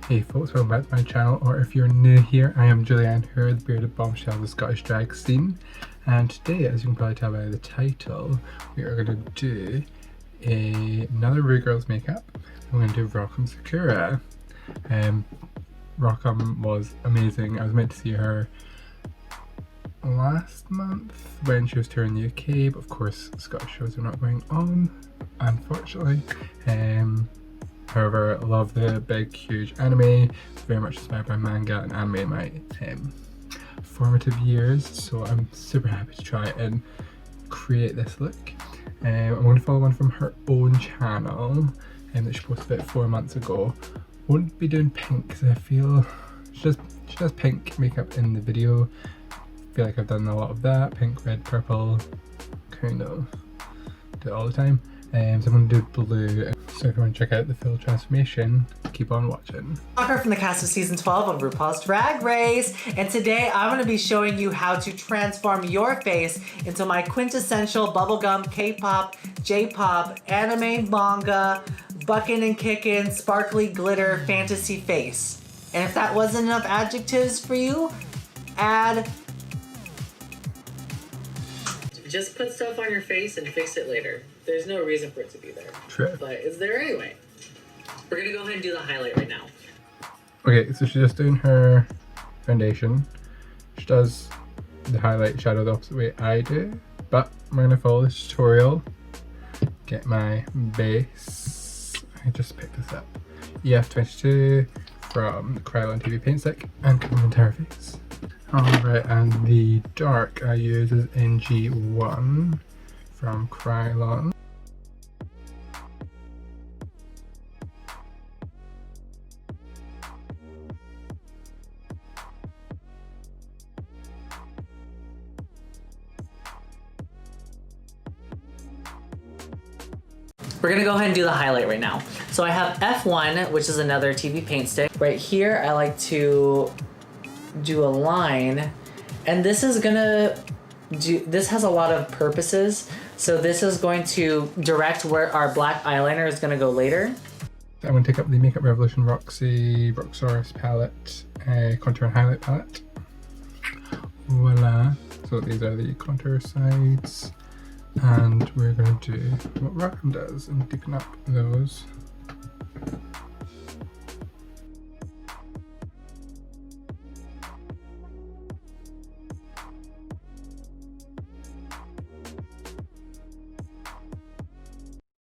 Hey folks, welcome back to my channel, or if you're new here, I am Julianne Hoore, the bearded bombshell of the Scottish drag scene, and today, as you can probably tell by the title, we are going to do another Rude Girls makeup. I'm going to do Rock M Sakura. Rock M was amazing. I was meant to see her last month when she was touring the UK, but of course Scottish shows are not going on, unfortunately. However, I love the big, huge anime. It's very much inspired by manga and anime in my formative years, so I'm super happy to try and create this look. I'm going to follow one from her own channel that she posted about 4 months ago. Won't be doing pink because I feel she does pink makeup in the video. I feel like I've done a lot of that, pink, red, purple, kind of do it all the time. So I'm going to do blue. So if you want to check out the full transformation, keep on watching. Sakura from the cast of season 12 of RuPaul's Drag Race, and today I'm going to be showing you how to transform your face into my quintessential bubblegum K-pop, J-pop, anime, manga, buckin' and kickin', sparkly glitter fantasy face. And if that wasn't enough adjectives for you, add... Just put stuff on your face and fix it later. There's no reason for it to be there. True. But it's there anyway. We're gonna go ahead and do the highlight right now. Okay, so she's just doing her foundation. She does the highlight shadow the opposite way I do, but I'm going to follow this tutorial. Get my base. I just picked this up. EF22 from the Krylon TV paint stick and cover my entire face. Alright, and the dark I use is NG1 from Krylon. We're gonna go ahead and do the highlight right now. So I have F1, which is another TV paint stick. Right here, I like to do a line, and this is gonna do, this has a lot of purposes. So this is going to direct where our black eyeliner is gonna go later. I'm going to take up the Makeup Revolution Roxaurus palette, contour and highlight palette. Voila. So these are the contour sides. And we're going to do what Rock M does and deepen up those.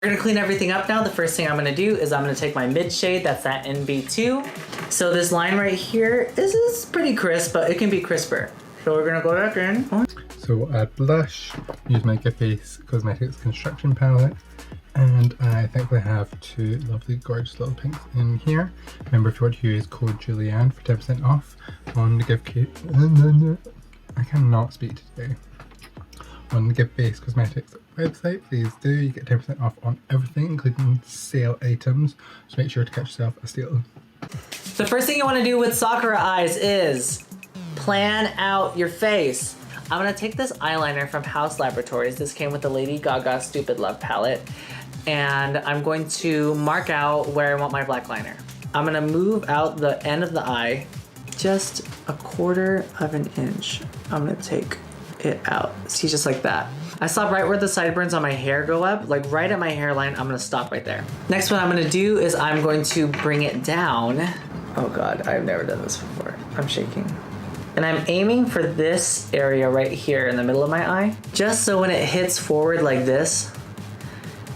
We're gonna clean everything up now. The first thing I'm gonna do is I'm gonna take my mid shade, that's that NB2. So this line right here is pretty crisp, but it can be crisper. So we're gonna go back in. So we'll add blush, use my Face Cosmetics Construction palette, and I think we have two lovely gorgeous little pinks in here. Remember, if you want to use code Julianne for 10% off on the I cannot speak today. On the Face Cosmetics website, please do. You get 10% off on everything, including sale items, so make sure to catch yourself a steal. The first thing you want to do with Sakura eyes is plan out your face. I'm gonna take this eyeliner from House Laboratories. This came with the Lady Gaga Stupid Love palette, and I'm going to mark out where I want my black liner. I'm gonna move out the end of the eye just 1/4 of an inch. I'm gonna take it out. See, just like that. I stop right where the sideburns on my hair go up, like right at my hairline. I'm gonna stop right there. Next, what I'm gonna do is I'm going to bring it down. Oh God, I've never done this before. I'm shaking. And I'm aiming for this area right here in the middle of my eye, just so when it hits forward like this,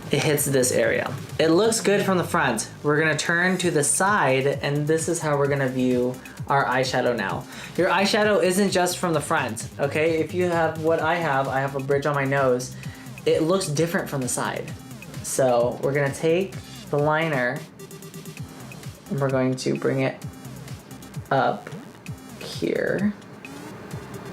it hits this area. It looks good from the front. We're gonna turn to the side, and this is how we're gonna view our eyeshadow now. Your eyeshadow isn't just from the front, okay? If you have what I have a bridge on my nose, it looks different from the side. So we're gonna take the liner, and we're going to bring it up here.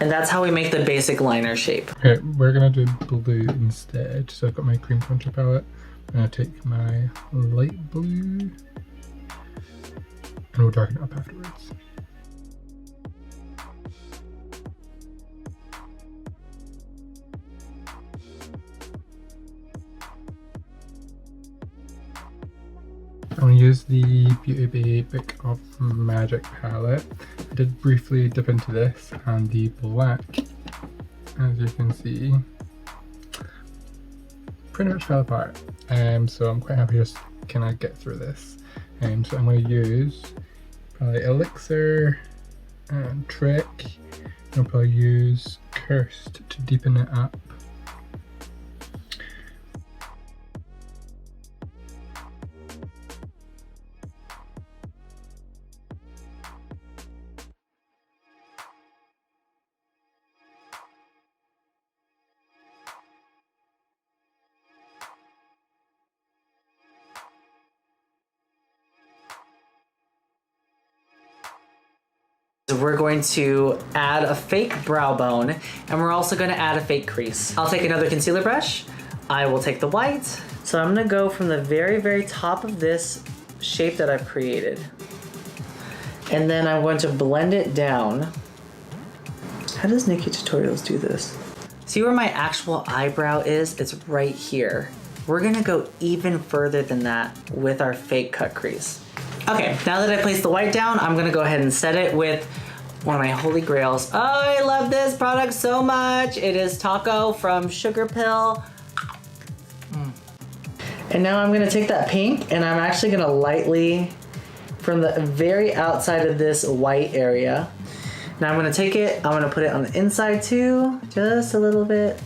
And that's how we make the basic liner shape. Okay, we're gonna do blue instead. So I've got my cream contour palette. I'm gonna take my light blue and we'll darken it up afterwards. I'm going to use the Beauty Book of Magic palette. I did briefly dip into this and the black, as you can see, pretty much fell apart. So I'm quite happy to just kind of get through this. So I'm going to use probably Elixir and Trick. I'll probably use Cursed to deepen it up. We're going to add a fake brow bone, and we're also going to add a fake crease. I'll take another concealer brush. I will take the white. So I'm going to go from the very, very top of this shape that I've created. And then I'm going to blend it down. How does Nikki Tutorials do this? See where my actual eyebrow is? It's right here. We're going to go even further than that with our fake cut crease. Okay, now that I placed the white down, I'm gonna go ahead and set it with one of my holy grails. Oh, I love this product so much. It is Taco from Sugar Pill. And now I'm gonna take that pink and I'm actually gonna lightly, from the very outside of this white area. Now I'm gonna take it, I'm gonna put it on the inside too, just a little bit.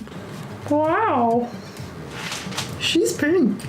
Wow, she's pink.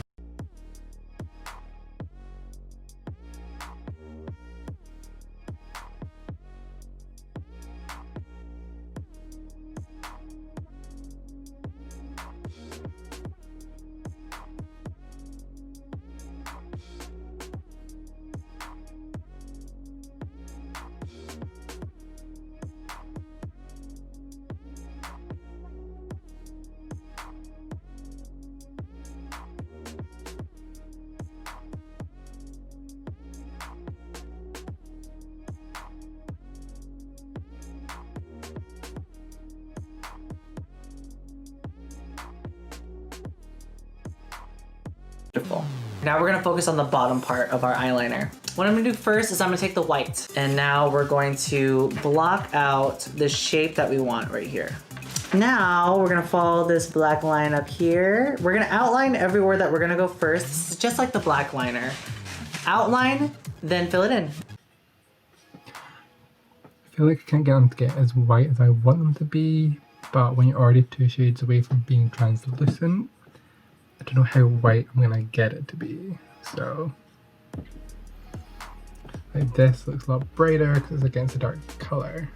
Beautiful. Now we're gonna focus on the bottom part of our eyeliner. What I'm gonna do first is I'm gonna take the white, and now we're going to block out the shape that we want right here. Now we're gonna follow this black line up here. We're gonna outline everywhere that we're gonna go first. This is just like the black liner. Outline, then fill it in. I feel like I can't get them to get as white as I want them to be, but when you're already 2 shades away from being translucent, I don't know how white I'm gonna get it to be. So, like this looks a lot brighter because it's against a dark color.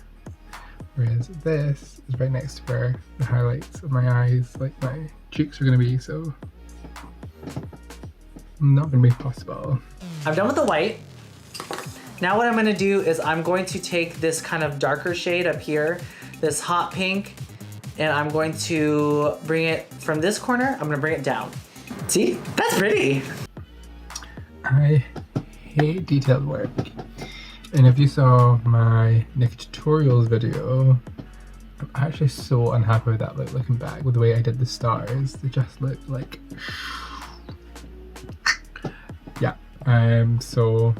Whereas this is right next to where the highlights of my eyes, like my cheeks, are gonna be, so not gonna be possible. I'm done with the white. Now what I'm gonna do is I'm going to take this kind of darker shade up here, this hot pink, and I'm going to bring it from this corner, I'm gonna bring it down. See? That's pretty. I hate detailed work. And if you saw my Nikki Tutorials video, I'm actually so unhappy with that look looking back, with the way I did the stars. They just look like... Yeah, so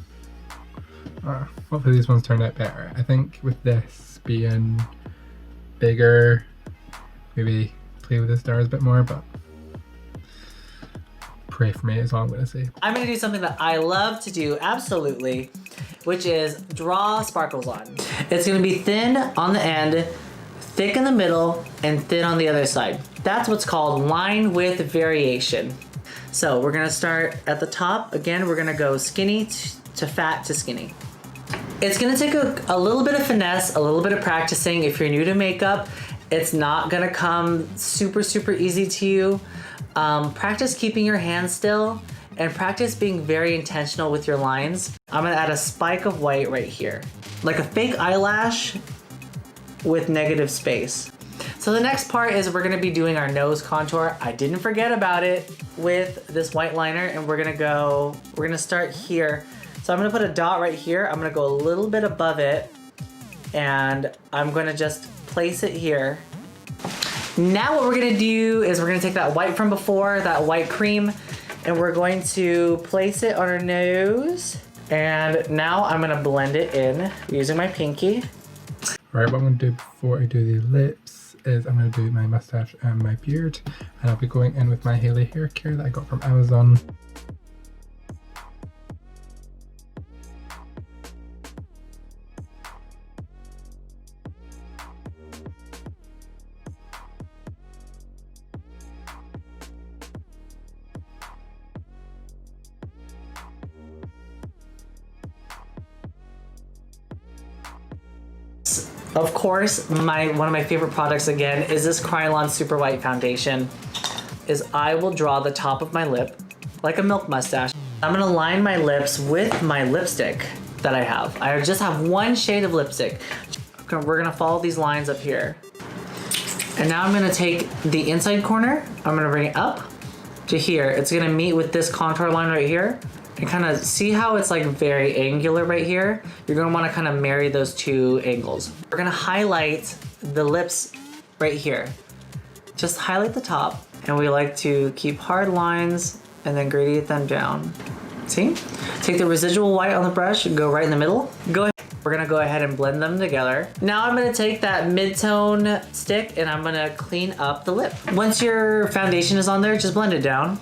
hopefully these ones turned out better. I think with this being bigger, maybe play with the stars a bit more, but pray for me is all I'm gonna say. I'm gonna do something that I love to do, absolutely, which is draw sparkles on. It's gonna be thin on the end, thick in the middle, and thin on the other side. That's what's called line width variation. So we're gonna start at the top. Again, we're gonna go skinny to fat to skinny. It's gonna take a little bit of finesse, a little bit of practicing. If you're new to makeup, it's not gonna come super, super easy to you. Practice keeping your hands still and practice being very intentional with your lines. I'm gonna add a spike of white right here, like a fake eyelash with negative space. So the next part is we're gonna be doing our nose contour. I didn't forget about it with this white liner, and we're gonna start here. So I'm gonna put a dot right here. I'm gonna go a little bit above it, and I'm gonna just place it here. Now what we're gonna do is we're gonna take that white from before, that white cream, and we're going to place it on our nose. And now I'm gonna blend it in using my pinky. Right, what I'm going to do before I do the lips is I'm going to do my mustache and my beard, and I'll be going in with my Haley hair care that I got from Amazon. Of course, one of my favorite products again is this Krylon Super White Foundation. I will draw the top of my lip like a milk mustache. I'm gonna line my lips with my lipstick that I have. I just have one shade of lipstick. We're gonna follow these lines up here. And now I'm gonna take the inside corner, I'm gonna bring it up to here. It's gonna meet with this contour line right here. And kind of see how it's like very angular right here? You're gonna wanna kind of marry those two angles. We're gonna highlight the lips right here. Just highlight the top, and we like to keep hard lines and then gradient them down. See? Take the residual white on the brush and go right in the middle. Go ahead. We're gonna go ahead and blend them together. Now I'm gonna take that mid-tone stick and I'm gonna clean up the lip. Once your foundation is on there, just blend it down.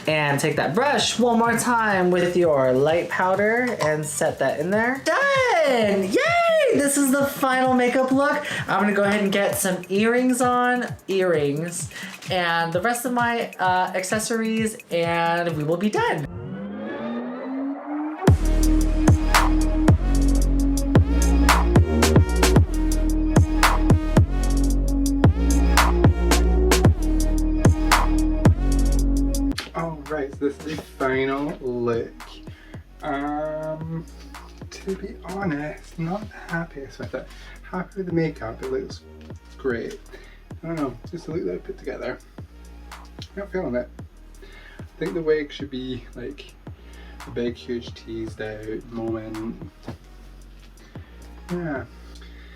And take that brush one more time with your light powder and set that in there. Done! Yay! This is the final makeup look. I'm gonna go ahead and get some earrings on, and the rest of my accessories, and we will be done. Alright, so this is the final look. To be honest, not the happiest with it. Happy with the makeup, it looks great. I don't know, just the look that I put together. Not feeling it. I think the wig should be like a big, huge teased out moment. Yeah.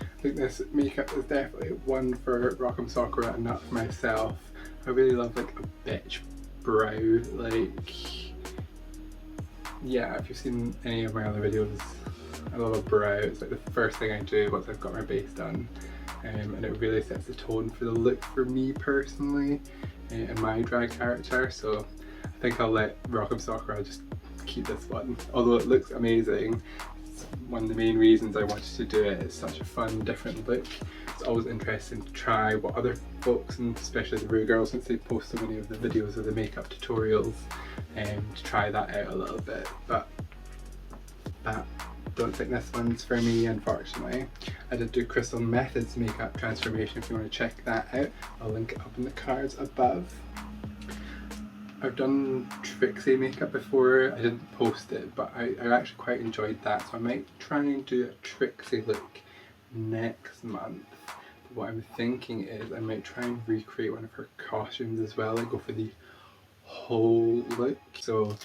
I think this makeup is definitely one for Rock M Sakura and not for myself. I really love like a bitch brow, like, yeah, if you've seen any of my other videos, I love a brow. It's like the first thing I do once I've got my base done, and it really sets the tone for the look for me personally and my drag character. So I think I'll let Rock M Sakura just keep this one, although it looks amazing. It's one of the main reasons I wanted to do it. It's such a fun, different look. It's always interesting to try what other folks, and especially the Rue girls, since they post so many of the videos of the makeup tutorials, to try that out a little bit. But I don't think this one's for me, unfortunately. I did do Crystal Methods makeup transformation if you want to check that out. I'll link it up in the cards above. I've done Trixie makeup before. I didn't post it, but I actually quite enjoyed that, so I might try and do a Trixie look next month. But what I'm thinking is I might try and recreate one of her costumes as well and go for the whole look. So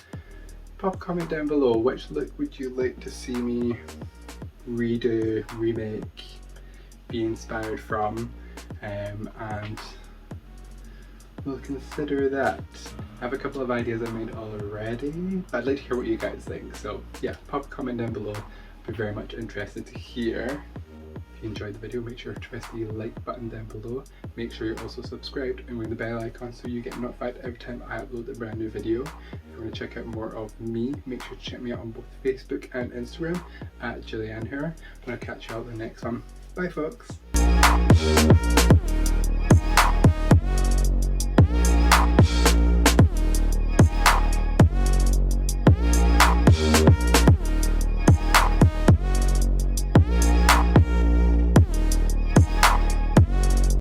pop a comment down below, which look would you like to see me redo, remake, be inspired from, and we'll consider that. I have a couple of ideas I made already, but I'd like to hear what you guys think. So yeah, pop a comment down below. I'd be very much interested to hear. If you enjoyed the video, make sure to press the like button down below. Make sure you're also subscribed and ring the bell icon so you get notified every time I upload a brand new video. If you want to check out more of me, make sure to check me out on both Facebook and Instagram at Julianne Hoore. And I'll catch you all in the next one. Bye folks!